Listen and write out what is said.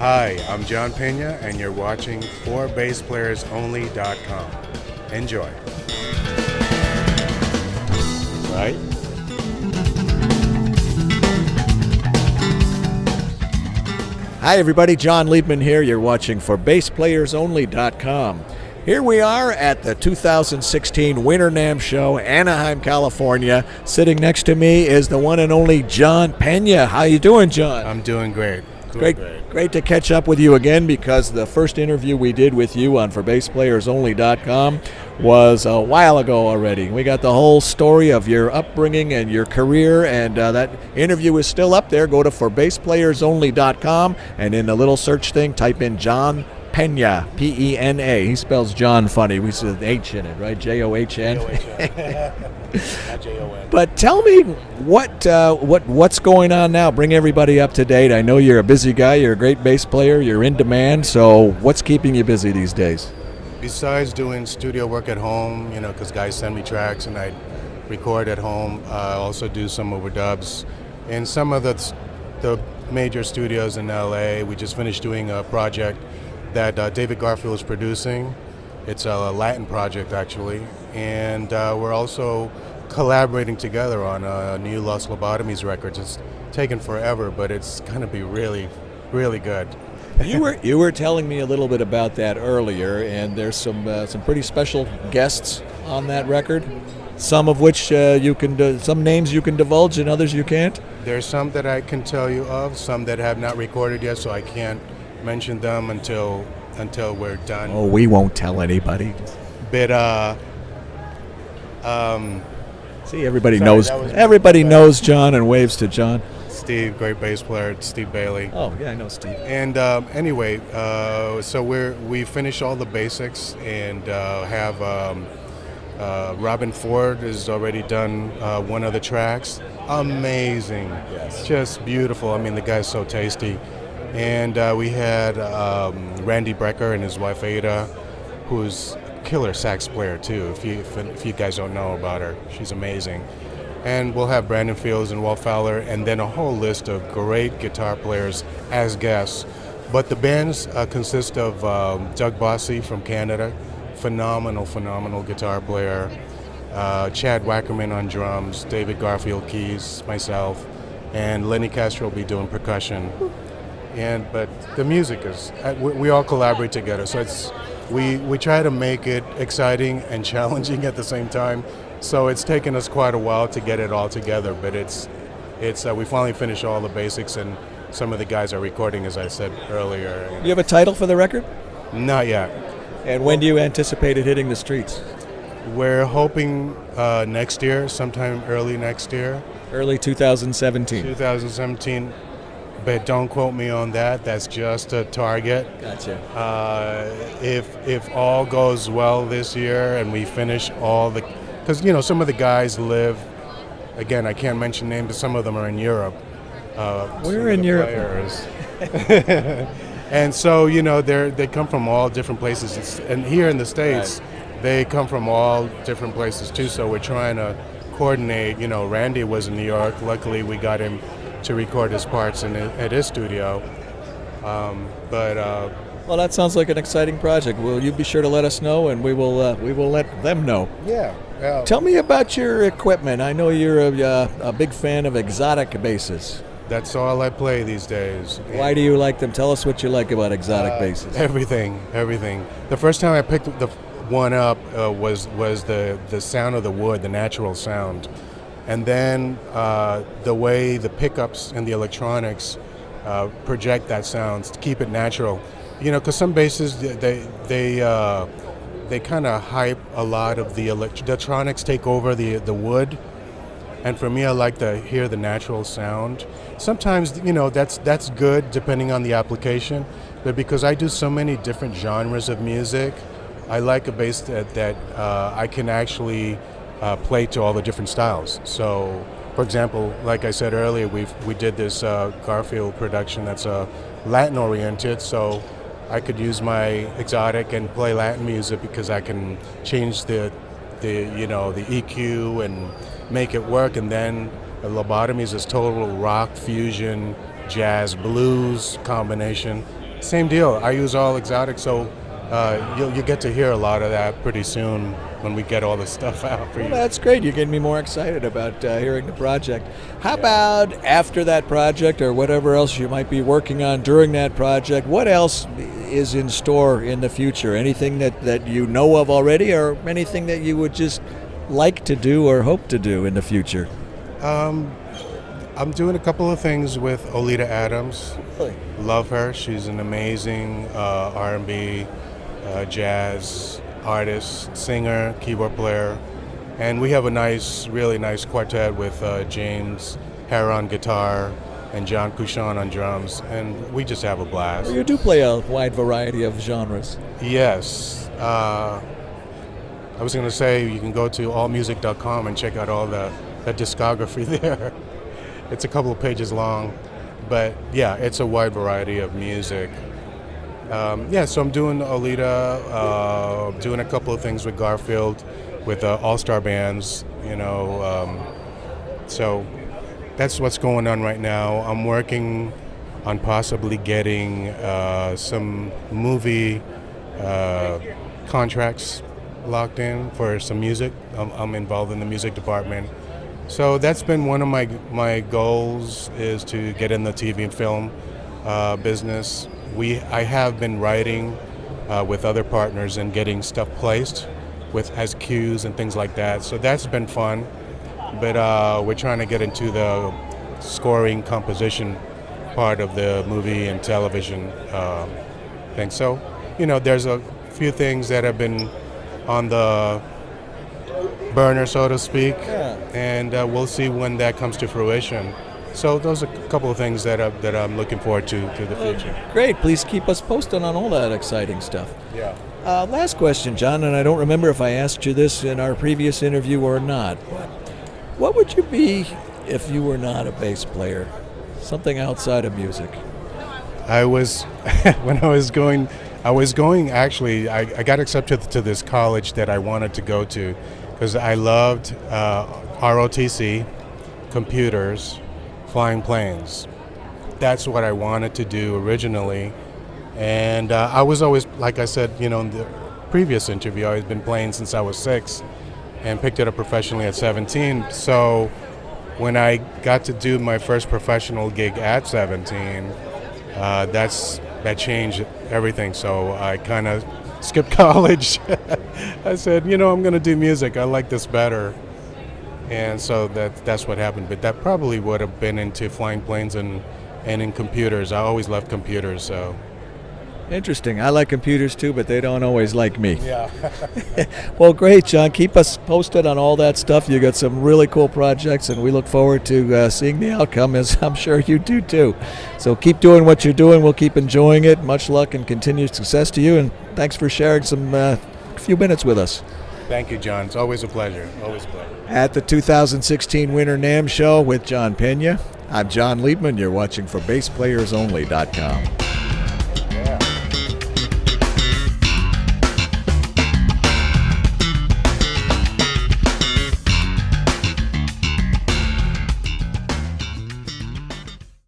Hi, I'm John Peña, and you're watching ForBassPlayersOnly.com. Enjoy. Right? Hi everybody, John Liebman here. You're watching ForBassPlayersOnly.com. Here we are at the 2016 Winter NAMM show, Anaheim, California. Sitting next to me is the one and only John Peña. How you doing, John? I'm doing great. Great to catch up with you again, because the first interview we did with you on ForBassPlayersOnly.com was a while ago already. We got the whole story of your upbringing and your career, and that interview is still up there. Go to ForBassPlayersOnly.com, and in the little search thing, type in John Peña, P-E-N-A. He spells John funny. We said H in it, right? J-O-H-N. Not J-O-N. But tell me what's going on now. Bring everybody up to date. I know you're a busy guy. You're a great bass player. You're in demand. So what's keeping you busy these days? Besides doing studio work at home, because guys send me tracks and I record at home, I also do some overdubs in some of the major studios in LA. We just finished doing a project that David Garfield is producing. It's a Latin project, actually, and we're also collaborating together on a new Los Lobotomies record. It's taken forever, but it's gonna be really, really good. You were telling me a little bit about that earlier, and there's some pretty special guests on that record. Some of which some names you can divulge, and others you can't. There's some that I can tell you of, some that have not recorded yet, so I can't mention them until we're done. Oh, we won't tell anybody. But see, everybody knows. Everybody knows John and waves to John. Steve, great bass player, Steve Bailey. Oh yeah, I know Steve. And anyway, so we finished all the basics and have Robin Ford has already done one of the tracks. Amazing, yes, just beautiful. I mean, the guy's so tasty. And we had Randy Brecker and his wife Ada, who's a killer sax player too. If you guys don't know about her, she's amazing. And we'll have Brandon Fields and Walt Fowler, and then a whole list of great guitar players as guests. But the bands consist of Doug Bossy from Canada, phenomenal guitar player. Chad Wackerman on drums, David Garfield keys, myself, and Lenny Castro will be doing percussion. But the music is, we all collaborate together, so we try to make it exciting and challenging at the same time. So it's taken us quite a while to get it all together, but we finally finished all the basics, and some of the guys are recording, as I said earlier. You have a title for the record? Not yet. And when do you anticipate it hitting the streets? We're hoping next year, sometime early next year. Early 2017. 2017. But don't quote me on that. That's just a target. Gotcha. If all goes well this year and we finish all the, because some of the guys live, again, I can't mention names, but some of them are in Europe. We're in Europe. And so they come from all different places. And here in the States, right, they come from all different places too. So we're trying to coordinate. Randy was in New York. Luckily, we got him to record his parts at his studio. Well, that sounds like an exciting project. Will you be sure to let us know, and we will let them know. Yeah. Tell me about your equipment. I know you're a big fan of Xotic basses. That's all I play these days. Why do you like them? Tell us what you like about Xotic basses. Everything. The first time I picked the one up was the sound of the wood, the natural sound. And then the way the pickups and the electronics project that sound to keep it natural. Because some basses, they kind of hype a lot of the electronics take over the wood. And for me, I like to hear the natural sound. Sometimes, that's good depending on the application. But because I do so many different genres of music, I like a bass that I can actually play to all the different styles. So, for example, like I said earlier, we did this Garfield production that's Latin oriented. So I could use my Xotic and play Latin music because I can change the EQ and make it work. And then the Lobotomies is total rock fusion, jazz, blues combination. Same deal. I use all Xotic, so you'll get to hear a lot of that pretty soon when we get all this stuff out for you. Well, that's great. You're getting me more excited about hearing the project. How about after that project or whatever else you might be working on during that project? What else is in store in the future? Anything that you know of already, or anything that you would just like to do or hope to do in the future? I'm doing a couple of things with Olita Adams. Really? Love her. She's an amazing R&B, jazz artist, singer, keyboard player. And we have a really nice quartet with James Hare on guitar and John Cushon on drums. And we just have a blast. Well, you do play a wide variety of genres. Yes. I was going to say you can go to allmusic.com and check out all the discography there. It's a couple of pages long, but yeah, it's a wide variety of music. So I'm doing Olita, doing a couple of things with Garfield, with all-star bands, so that's what's going on right now. I'm working on possibly getting some movie contracts locked in for some music. I'm involved in the music department. So that's been one of my goals, is to get in the TV and film business. I have been writing with other partners and getting stuff placed as cues and things like that. So that's been fun. But we're trying to get into the scoring composition part of the movie and television thing. So, there's a few things that have been on the burner, so to speak, and we'll see when that comes to fruition. So those are a couple of things that I'm looking forward to the future. Great. Please keep us posted on all that exciting stuff. Yeah. Last question, John, and I don't remember if I asked you this in our previous interview or not, but what would you be if you were not a bass player? Something outside of music. I was actually, I got accepted to this college that I wanted to go to because I loved ROTC, computers, flying planes. That's what I wanted to do originally. And I was always, like I said, in the previous interview, I've been playing since I was 6 and picked it up professionally at 17. So when I got to do my first professional gig at 17, that changed everything. So I kind of skipped college. I said, I'm going to do music. I like this better. And so that's what happened. But that probably would have been into flying planes and in computers. I always loved computers. So interesting. I like computers too, but they don't always like me. Yeah. Well, great, John. Keep us posted on all that stuff. You got some really cool projects, and we look forward to seeing the outcome, as I'm sure you do too. So keep doing what you're doing. We'll keep enjoying it. Much luck and continued success to you, and thanks for sharing some few minutes with us. Thank you, John. It's always a pleasure. Always a pleasure. At the 2016 Winter NAMM Show with John Peña, I'm John Liebman. You're watching for BassPlayersOnly.com.